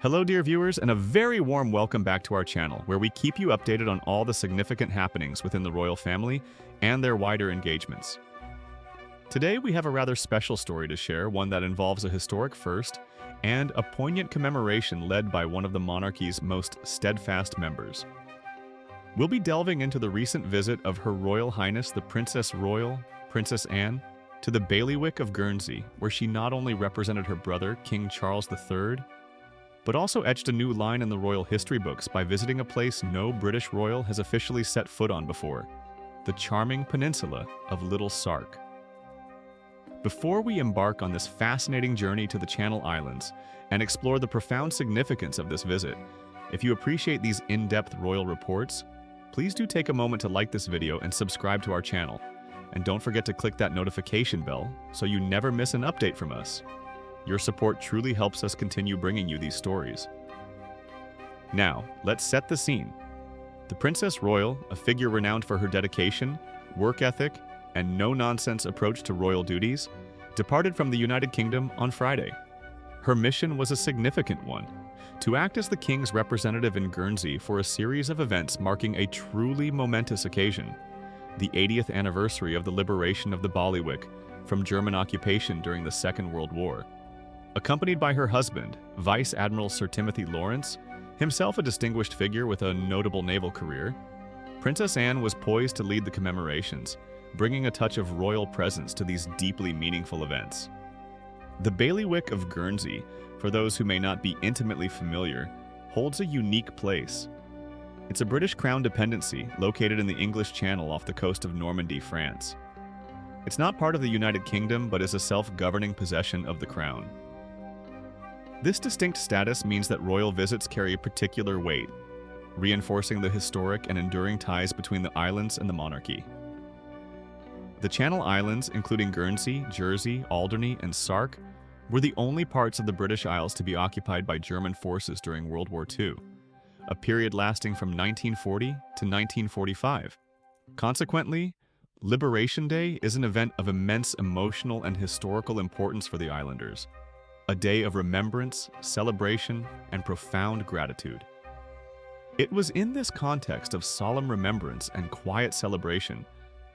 Hello, dear viewers, and a very warm welcome back to our channel, where we keep you updated on all the significant happenings within the royal family and their wider engagements. Today, we have a rather special story to share, one that involves a historic first and a poignant commemoration led by one of the monarchy's most steadfast members. We'll be delving into the recent visit of Her Royal Highness the Princess Royal, Princess Anne, to the Bailiwick of Guernsey, where she not only represented her brother, King Charles III, but also etched a new line in the royal history books by visiting a place no British royal has officially set foot on before, the charming peninsula of Little Sark. Before we embark on this fascinating journey to the Channel Islands and explore the profound significance of this visit, if you appreciate these in-depth royal reports, please do take a moment to like this video and subscribe to our channel. And don't forget to click that notification bell so you never miss an update from us. Your support truly helps us continue bringing you these stories. Now, let's set the scene. The Princess Royal, a figure renowned for her dedication, work ethic, and no-nonsense approach to royal duties, departed from the United Kingdom on Friday. Her mission was a significant one, to act as the King's representative in Guernsey for a series of events marking a truly momentous occasion, the 80th anniversary of the liberation of the Bailiwick from German occupation during the Second World War. Accompanied by her husband, Vice Admiral Sir Timothy Lawrence, himself a distinguished figure with a notable naval career, Princess Anne was poised to lead the commemorations, bringing a touch of royal presence to these deeply meaningful events. The Bailiwick of Guernsey, for those who may not be intimately familiar, holds a unique place. It's a British Crown dependency located in the English Channel off the coast of Normandy, France. It's not part of the United Kingdom, but is a self-governing possession of the Crown. This distinct status means that royal visits carry a particular weight, reinforcing the historic and enduring ties between the islands and the monarchy. The Channel Islands, including Guernsey, Jersey, Alderney, and Sark, were the only parts of the British Isles to be occupied by German forces during World War II, a period lasting from 1940 to 1945. Consequently, Liberation Day is an event of immense emotional and historical importance for the islanders, a day of remembrance, celebration, and profound gratitude. It was in this context of solemn remembrance and quiet celebration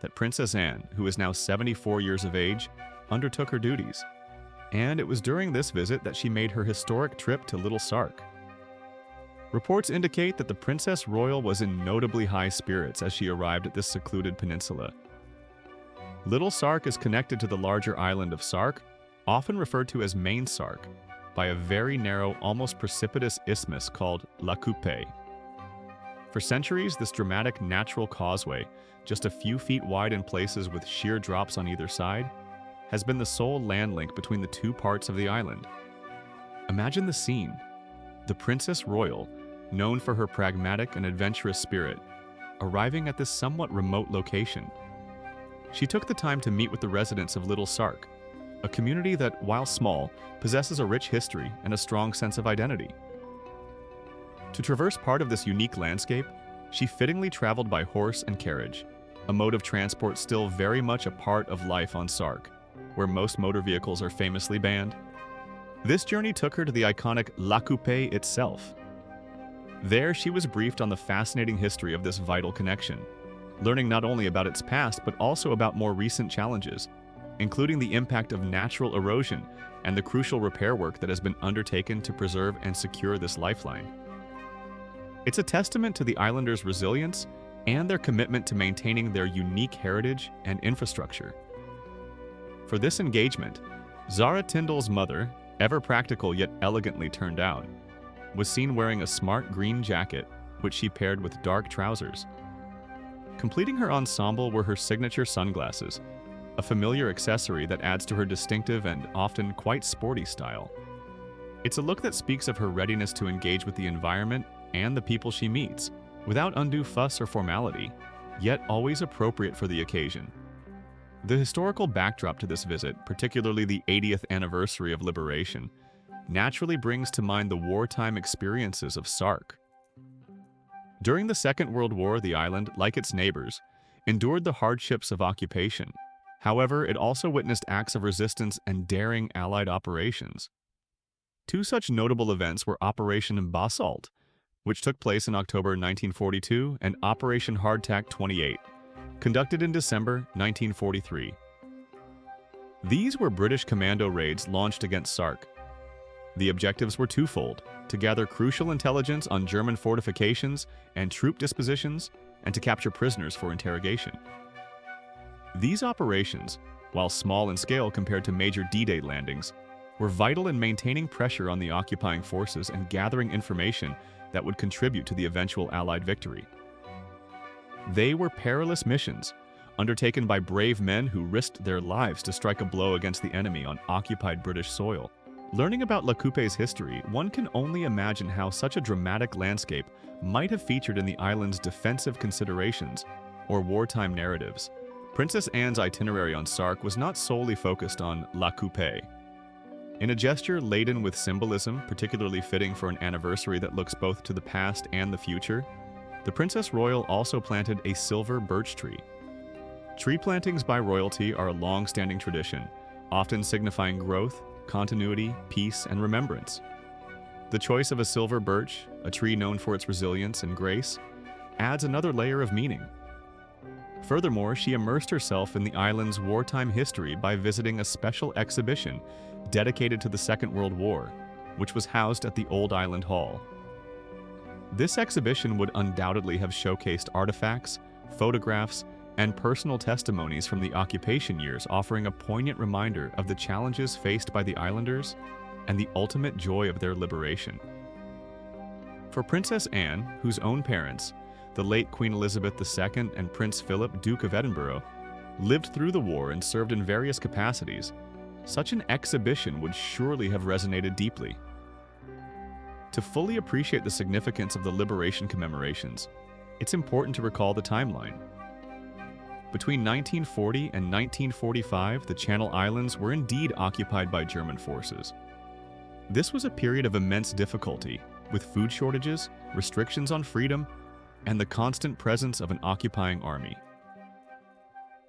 that Princess Anne, who is now 74 years of age, undertook her duties. And it was during this visit that she made her historic trip to Little Sark. Reports indicate that the Princess Royal was in notably high spirits as she arrived at this secluded peninsula. Little Sark is connected to the larger island of Sark, often referred to as Main Sark, by a very narrow, almost precipitous isthmus called La Coupe. For centuries, this dramatic natural causeway, just a few feet wide in places with sheer drops on either side, has been the sole land link between the two parts of the island. Imagine the scene. The Princess Royal, known for her pragmatic and adventurous spirit, arriving at this somewhat remote location. She took the time to meet with the residents of Little Sark, a community that, while small, possesses a rich history and a strong sense of identity. To traverse part of this unique landscape, she fittingly traveled by horse and carriage, a mode of transport still very much a part of life on Sark, where most motor vehicles are famously banned. This journey took her to the iconic La Coupe itself. There, she was briefed on the fascinating history of this vital connection, learning not only about its past but also about more recent challenges, including the impact of natural erosion and the crucial repair work that has been undertaken to preserve and secure this lifeline. It's a testament to the islanders' resilience and their commitment to maintaining their unique heritage and infrastructure. For this engagement, Zara Tyndall's mother, ever practical yet elegantly turned out, was seen wearing a smart green jacket, which she paired with dark trousers. Completing her ensemble were her signature sunglasses, a familiar accessory that adds to her distinctive and often quite sporty style. It's a look that speaks of her readiness to engage with the environment and the people she meets, without undue fuss or formality, yet always appropriate for the occasion. The historical backdrop to this visit, particularly the 80th anniversary of liberation, naturally brings to mind the wartime experiences of Sark. During the Second World War, the island, like its neighbors, endured the hardships of occupation. However, it also witnessed acts of resistance and daring Allied operations. Two such notable events were Operation Basalt, which took place in October 1942, and Operation Hardtack 28, conducted in December 1943. These were British commando raids launched against Sark. The objectives were twofold: to gather crucial intelligence on German fortifications and troop dispositions, and to capture prisoners for interrogation. These operations, while small in scale compared to major D-Day landings, were vital in maintaining pressure on the occupying forces and gathering information that would contribute to the eventual Allied victory. They were perilous missions, undertaken by brave men who risked their lives to strike a blow against the enemy on occupied British soil. Learning about La Coupe's history, one can only imagine how such a dramatic landscape might have featured in the island's defensive considerations, or wartime narratives. Princess Anne's itinerary on Sark was not solely focused on La Coupe. In a gesture laden with symbolism, particularly fitting for an anniversary that looks both to the past and the future, the Princess Royal also planted a silver birch tree. Tree plantings by royalty are a long-standing tradition, often signifying growth, continuity, peace, and remembrance. The choice of a silver birch, a tree known for its resilience and grace, adds another layer of meaning. Furthermore, she immersed herself in the island's wartime history by visiting a special exhibition dedicated to the Second World War, which was housed at the Old Island Hall. This exhibition would undoubtedly have showcased artifacts, photographs, and personal testimonies from the occupation years, offering a poignant reminder of the challenges faced by the islanders and the ultimate joy of their liberation. For Princess Anne, whose own parents, the late Queen Elizabeth II and Prince Philip, Duke of Edinburgh, lived through the war and served in various capacities, such an exhibition would surely have resonated deeply. To fully appreciate the significance of the liberation commemorations, it's important to recall the timeline. Between 1940 and 1945, the Channel Islands were indeed occupied by German forces. This was a period of immense difficulty, with food shortages, restrictions on freedom, and the constant presence of an occupying army.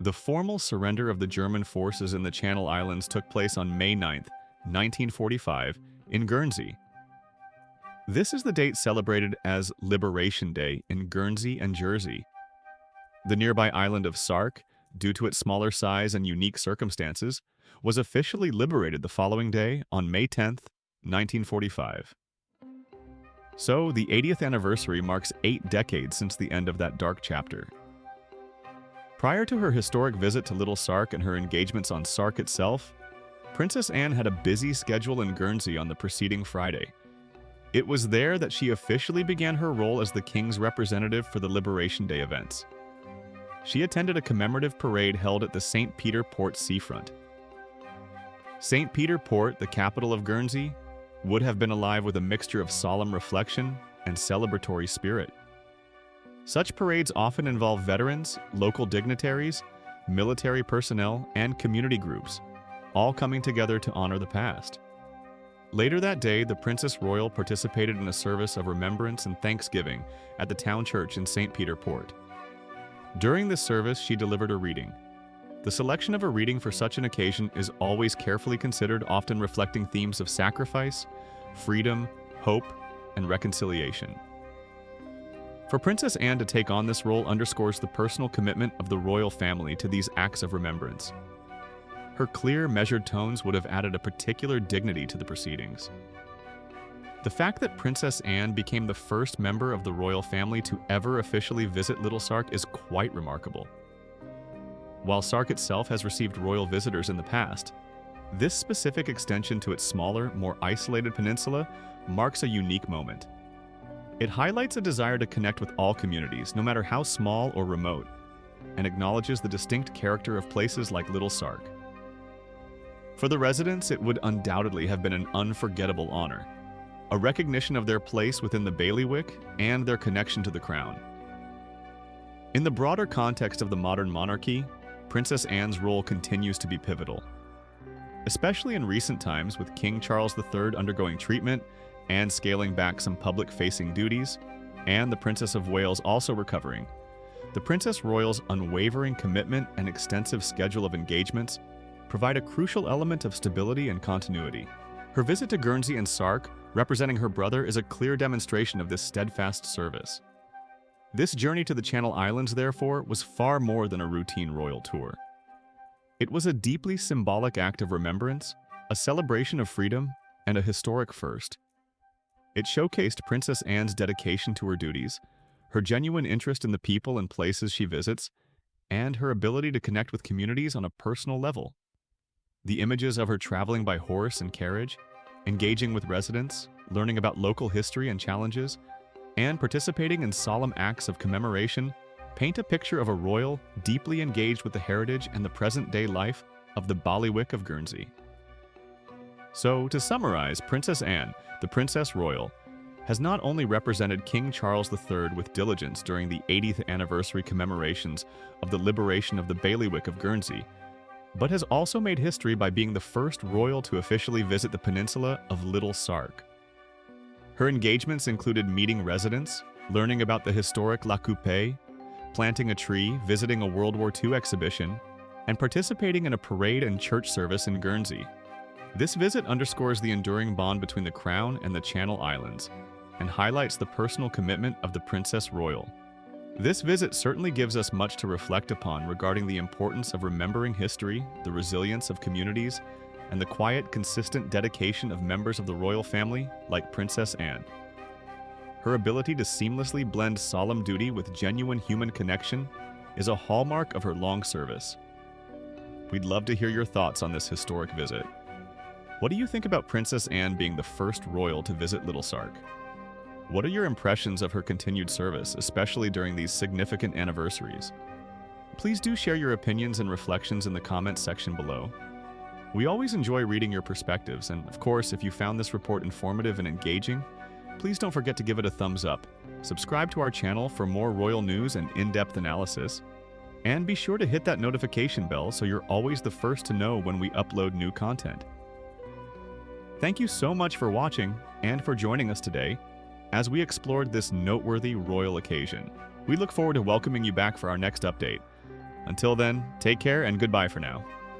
The formal surrender of the German forces in the Channel Islands took place on May 9, 1945, in Guernsey. This is the date celebrated as Liberation Day in Guernsey and Jersey. The nearby island of Sark, due to its smaller size and unique circumstances, was officially liberated the following day on May 10, 1945. So, the 80th anniversary marks 8 decades since the end of that dark chapter. Prior to her historic visit to Little Sark and her engagements on Sark itself, Princess Anne had a busy schedule in Guernsey on the preceding Friday. It was there that she officially began her role as the King's representative for the Liberation Day events. She attended a commemorative parade held at the St. Peter Port seafront. St. Peter Port, the capital of Guernsey, would have been alive with a mixture of solemn reflection and celebratory spirit. Such parades often involve veterans, local dignitaries, military personnel, and community groups, all coming together to honor the past. Later that day, the Princess Royal participated in a service of remembrance and thanksgiving at the town church in St. Peter Port. During this service, she delivered a reading. The selection of a reading for such an occasion is always carefully considered, often reflecting themes of sacrifice, freedom, hope, and reconciliation. For Princess Anne to take on this role underscores the personal commitment of the royal family to these acts of remembrance. Her clear, measured tones would have added a particular dignity to the proceedings. The fact that Princess Anne became the first member of the royal family to ever officially visit Little Sark is quite remarkable. While Sark itself has received royal visitors in the past, this specific extension to its smaller, more isolated peninsula marks a unique moment. It highlights a desire to connect with all communities, no matter how small or remote, and acknowledges the distinct character of places like Little Sark. For the residents, it would undoubtedly have been an unforgettable honor, a recognition of their place within the bailiwick and their connection to the crown. In the broader context of the modern monarchy, Princess Anne's role continues to be pivotal. Especially in recent times, with King Charles III undergoing treatment and scaling back some public-facing duties, and the Princess of Wales also recovering, the Princess Royal's unwavering commitment and extensive schedule of engagements provide a crucial element of stability and continuity. Her visit to Guernsey and Sark, representing her brother, is a clear demonstration of this steadfast service. This journey to the Channel Islands, therefore, was far more than a routine royal tour. It was a deeply symbolic act of remembrance, a celebration of freedom, and a historic first. It showcased Princess Anne's dedication to her duties, her genuine interest in the people and places she visits, and her ability to connect with communities on a personal level. The images of her traveling by horse and carriage, engaging with residents, learning about local history and challenges, and participating in solemn acts of commemoration paint a picture of a royal deeply engaged with the heritage and the present-day life of the Bailiwick of Guernsey. So, to summarize, Princess Anne, the Princess Royal, has not only represented King Charles III with diligence during the 80th anniversary commemorations of the liberation of the Bailiwick of Guernsey, but has also made history by being the first royal to officially visit the peninsula of Little Sark. Her engagements included meeting residents, learning about the historic La Coupée, planting a tree, visiting a World War II exhibition, and participating in a parade and church service in Guernsey. This visit underscores the enduring bond between the Crown and the Channel Islands, and highlights the personal commitment of the Princess Royal. This visit certainly gives us much to reflect upon regarding the importance of remembering history, the resilience of communities, and the quiet, consistent dedication of members of the royal family like Princess Anne. Her ability to seamlessly blend solemn duty with genuine human connection is a hallmark of her long service. We'd love to hear your thoughts on this historic visit. What do you think about Princess Anne being the first royal to visit Little Sark? What are your impressions of her continued service, especially during these significant anniversaries? Please do share your opinions and reflections in the comments section below. We always enjoy reading your perspectives, and of course, if you found this report informative and engaging, please don't forget to give it a thumbs up, subscribe to our channel for more royal news and in-depth analysis, and be sure to hit that notification bell so you're always the first to know when we upload new content. Thank you so much for watching and for joining us today as we explored this noteworthy royal occasion. We look forward to welcoming you back for our next update. Until then, take care and goodbye for now.